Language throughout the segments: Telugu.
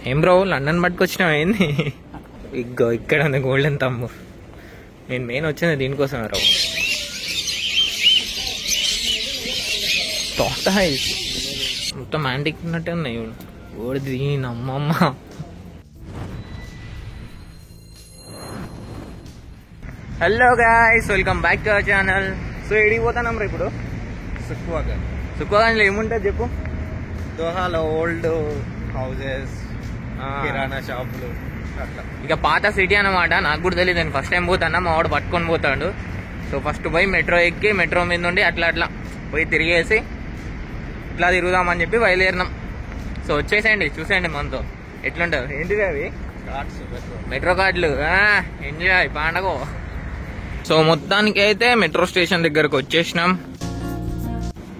ఏం బ్రో లండన్ పట్టుకొచ్చినావు ఏంది? ఇగ్గో ఇక్కడ ఉంది గోల్డెన్ తమ్ము. నేను మెయిన్ వచ్చింది దీనికోసం రావు. మొత్తం యాంటిక్ ఉన్నట్టే ఉన్నాయి. ఓడిది నమ్మమ్మ. Hello guys, welcome back to our channel. So ఎడికి పోతాం రా ఇప్పుడు? సుక్కువాగంజ్లో ఏముంటుంది చెప్పు? దోహాలో ఓల్డ్ హౌసెస్, కిరాణా షాపులు అట్లా. ఇక పాత సిటీ అన్నమాట. నాకు కూడా తెలియదు, నేను ఫస్ట్ టైం పోతాను. మా వాడు పట్టుకొని పోతాడు. సో ఫస్ట్ పోయి మెట్రో ఎక్కి మెట్రో మీద నుండి అట్లా అట్లా పోయి తిరిగేసి ఇట్లా తిరుగుదామని చెప్పి బయలుదేరినాం. సో వచ్చేసేయండి, చూసేయండి మనతో ఎట్లుంటుంది. ఏంటిది అవి? మెట్రో కార్డులు. ఎంజాయ్ పండగ. సో మొత్తానికి అయితే మెట్రో స్టేషన్ దగ్గరకు వచ్చేసినాం.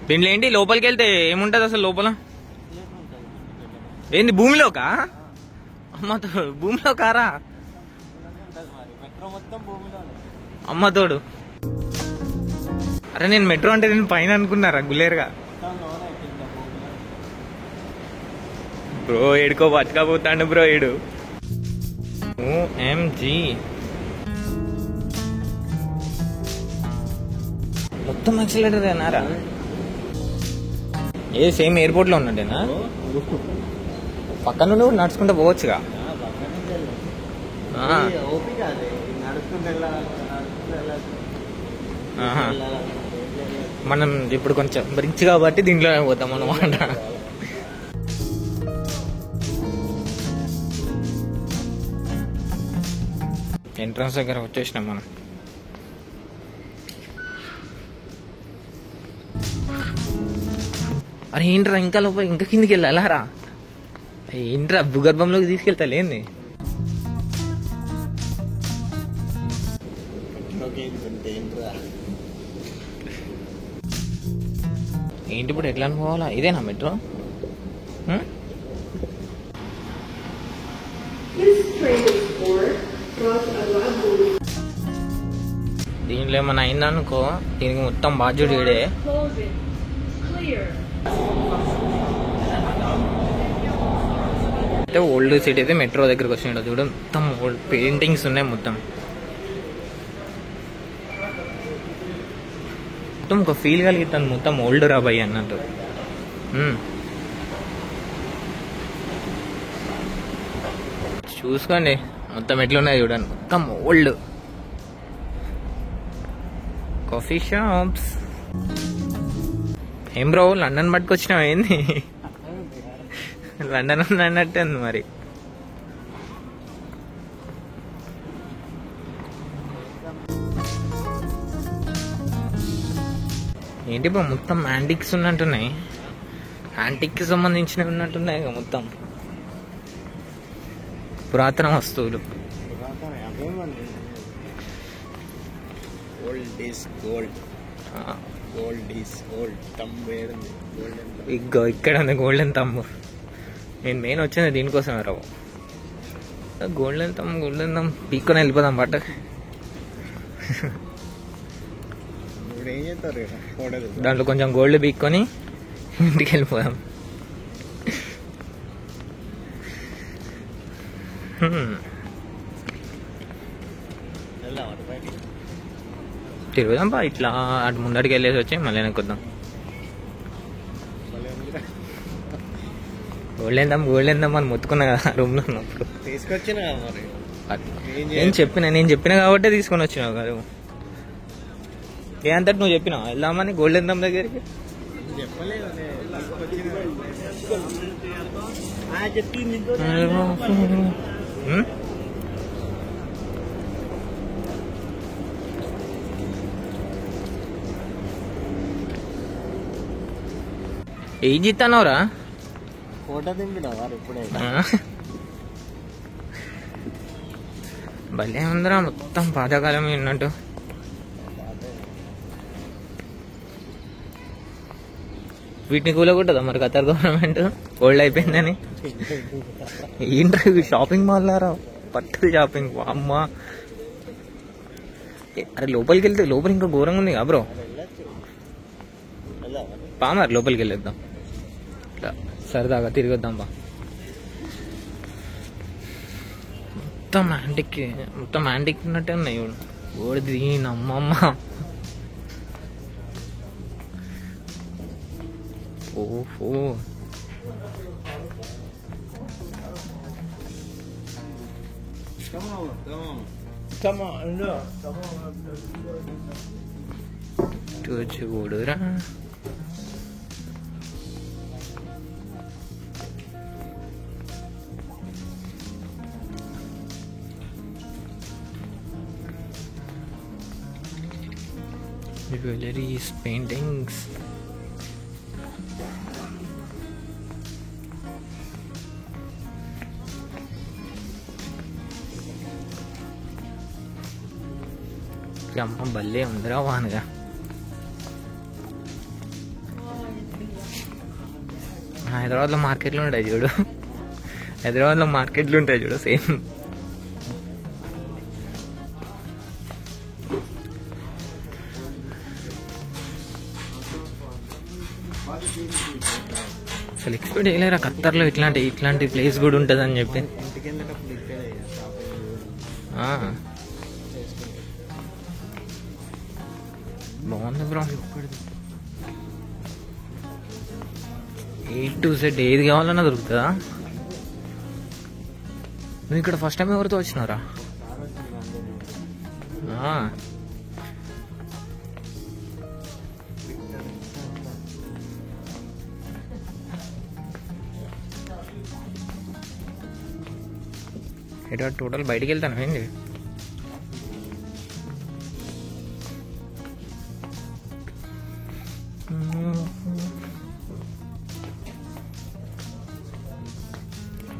దీంట్లో ఏంటి లోపలికి వెళ్తే ఏముంటది అసలు లోపల? ఏంది భూమిలోకా? అమ్మతో భూమిలో కారా? అమ్మతోడు. అరే నేను మెట్రో అంటే నేను పైన అనుకున్నారా గులేరుగా? బ్రో ఏడుకో పట్టుకపోతాడు బ్రో ఏడు. ఓఎంజీ మొత్తం యాక్సిలేటర్ అన్నారా? ఏ సేమ్ ఎయిర్పోర్ట్ లో ఉన్నట్టేనా? పక్కన నుండి నడుచుకుంటూ పోవచ్చుగా. మనం ఇప్పుడు కొంచెం రిచ్ కాబట్టి దీంట్లో పోతాం అన్నమాట. ఎంట్రన్స్ దగ్గర వచ్చేసినాం మనం. అరే ఏంట్రా ఇంకా లోపల ఇంకా కిందికి వెళ్ళాలారా? ఏంట్రా భూగర్భంలోకి తీసుకెళ్తా లేంది? ఏంటి ఇప్పుడు ఎట్లా అనుకోవాలా? ఇదేనా మెట్రో? దీనిలో ఏమన్నా అయిందనుకో దీనికి మొత్తం బాధ్యుడు ఈడే. అంటే ఓల్డ్ సిటీ అయితే మెట్రో దగ్గరకు వచ్చినాడు చూడ. మొత్తం ఓల్డ్ పెయింటింగ్స్ ఉన్నాయి. మొత్తం మొత్తం ఒక ఫీల్ కలిగిస్తాను. మొత్తం ఓల్డ్ రాబాయి అన్నట్టు. చూసుకోండి మొత్తం ఎట్లున్నాయి చూడండి. మొత్తం ఓల్డ్ కాఫీ షాప్స్. ఏం బ్రో లండన్ పట్టుకొచ్చినావు ఏంది? లండన్ అన్నట్టే ఉంది మరి. ఏంటి బ్రో మొత్తం యాంటిక్స్ ఉన్నట్టున్నాయి. యాంటిక్కి సంబంధించినవి ఉన్నట్టున్నాయి మొత్తం పురాతన వస్తువులు. ఇగ్గో ఇక్కడ ఉంది గోల్డెన్ తమ్ము. నేను మెయిన్ వచ్చింది దీనికోసం రావు. గోల్డెన్ తమ్ పీక్కొని వెళ్ళిపోదాం బట్ట. దాంట్లో కొంచెం గోల్డ్ పీక్కొని ఇంటికి వెళ్ళిపోదాం. తిరుగుదాం బా. ఇట్లా అటు ముందడికి వెళ్ళేసి వచ్చి మళ్ళీ వెనక్కొద్దాం. గోల్డెన్ దమ్ అని మొత్తుకున్నా కదా రూమ్ లో ఉన్నప్పుడు. తీసుకొచ్చినా నేను చెప్పిన కాబట్టి తీసుకొని వచ్చినావు కదా. ఏ అంతటి నువ్వు చెప్పినావు వెళ్దామని గోల్డెన్ దమ్ దగ్గరికి? ఏం చెప్తానవరా? ఫోటో దింపినావా ఇప్పుడే? భలే ఉందిరా మొత్తం పాతకాలం ఉన్నట్టు. వీటిని కూలగొట్టదా మరి ఖతర్ గవర్నమెంట్ ఓల్డ్ అయిపోయిందని? ఏంట్రా షాపింగ్ మాల్ లారా? పట్టు షాపింగ్ అమ్మ. అరే లోపలికి వెళ్తే లోపల ఇంకా ఘోరంగా ఉంది కదా బ్రో. పా మరి లోపలికి వెళ్ళేద్దాం, సరదాగా తిరిగొద్దాం బా. మొత్తం యాంటిక్ ఉన్నట్టే ఉన్నాయి చూడు. ఓడిది నమ్మమ్మ. ఓహో చూడురా. Jewelries, paintings. అమ్మ భలే ఉందిరా వానగా. హైదరాబాద్లో మార్కెట్లు ఉంటాయి చూడు, హైదరాబాద్లో మార్కెట్లు ఉంటాయి చూడు సేమ్. అసలు ఎక్స్పెక్ట్ చేయలేరా ఖత్తర్లో ఇట్లాంటి ప్లేస్ కూడా ఉంటుంది అని చెప్పి. బాగుంది బ్రో. A to Z ఏది కావాలన్నా దొరుకుతుందా? నువ్వు ఇక్కడ ఫస్ట్ టైం ఎవరితో వచ్చినారా? ఇటు టోటల్ బయటికి వెళ్తాను ఏంటి?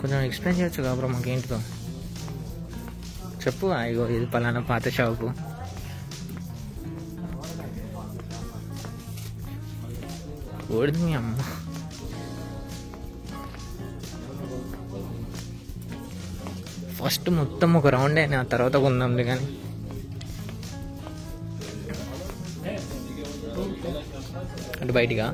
కొంచెం ఎక్స్ప్లెయిన్ చేయొచ్చు కాబరా మాకేంటిదో చెప్పు. ఇగో ఇది పలానా పాత షాపు. ఓడిది మీ అమ్మ. ఫస్ట్ మొత్తం ఒక రౌండ్ అయినా తర్వాత కొందాంలే కానీ. అంటే బయటిగా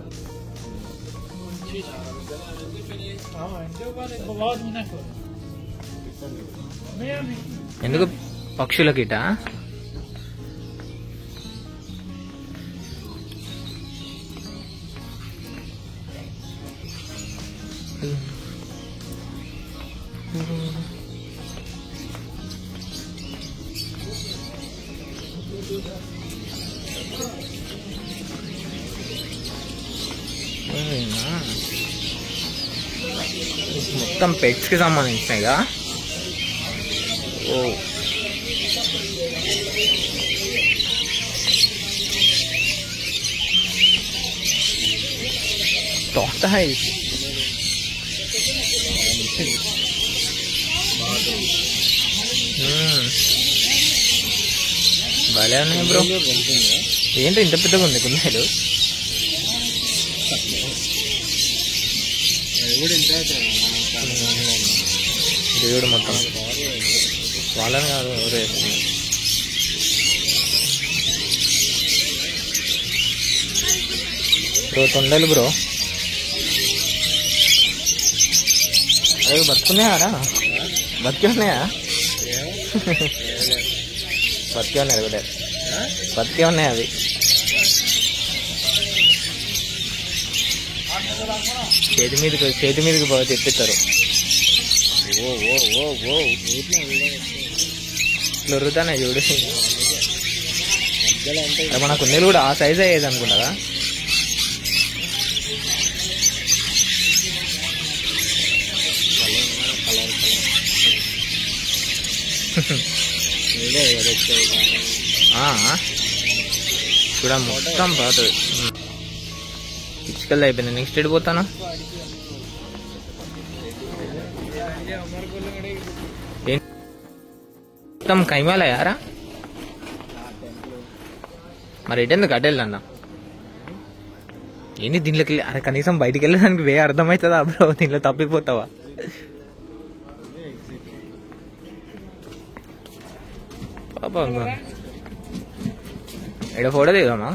ఎందుకు పక్షులకిట? మొత్తం పెట్స్ కి సంబంధించినగా. ఓ tortoise. భలే ఉన్నాయి బ్రో. ఏంటో ఇంత పెద్దగా ఉంది కుందేలు. దేవుడు మొత్తం వాళ్ళని కాదు ఎవరు వేస్తుంది. బ్రో తొండలు బ్రో. అవి బతుకున్నాయారా? బతికే ఉన్నాయా? బతికే ఉన్నాయి ఒకటే, బతికే ఉన్నాయి అవి. చేతి మీదకి బాగా తెప్పిస్తారు. ఓ ఓ ఓ ఓ లొర్రుతానే చూడు. మన కుందేలు కూడా ఆ సైజ్ అయ్యేది అనుకుంటారా? చూడ మొత్తం పోతుంది. పిచ్చుకల్ అయిపోయింది. నెక్స్ట్ ఎటు పోతాను? మొత్తం కైమాలయారా? మరి ఎటెందుకు అటెళ్ళన్నా? ఏంటి దీంట్లోకి? అరే కనీసం బయటికి వెళ్ళడానికి వే అర్థమవుతుందా బ్రో? దీంట్లో తప్పిపోతావా? పాపా ఎడ ఫోటో దిగుదామా?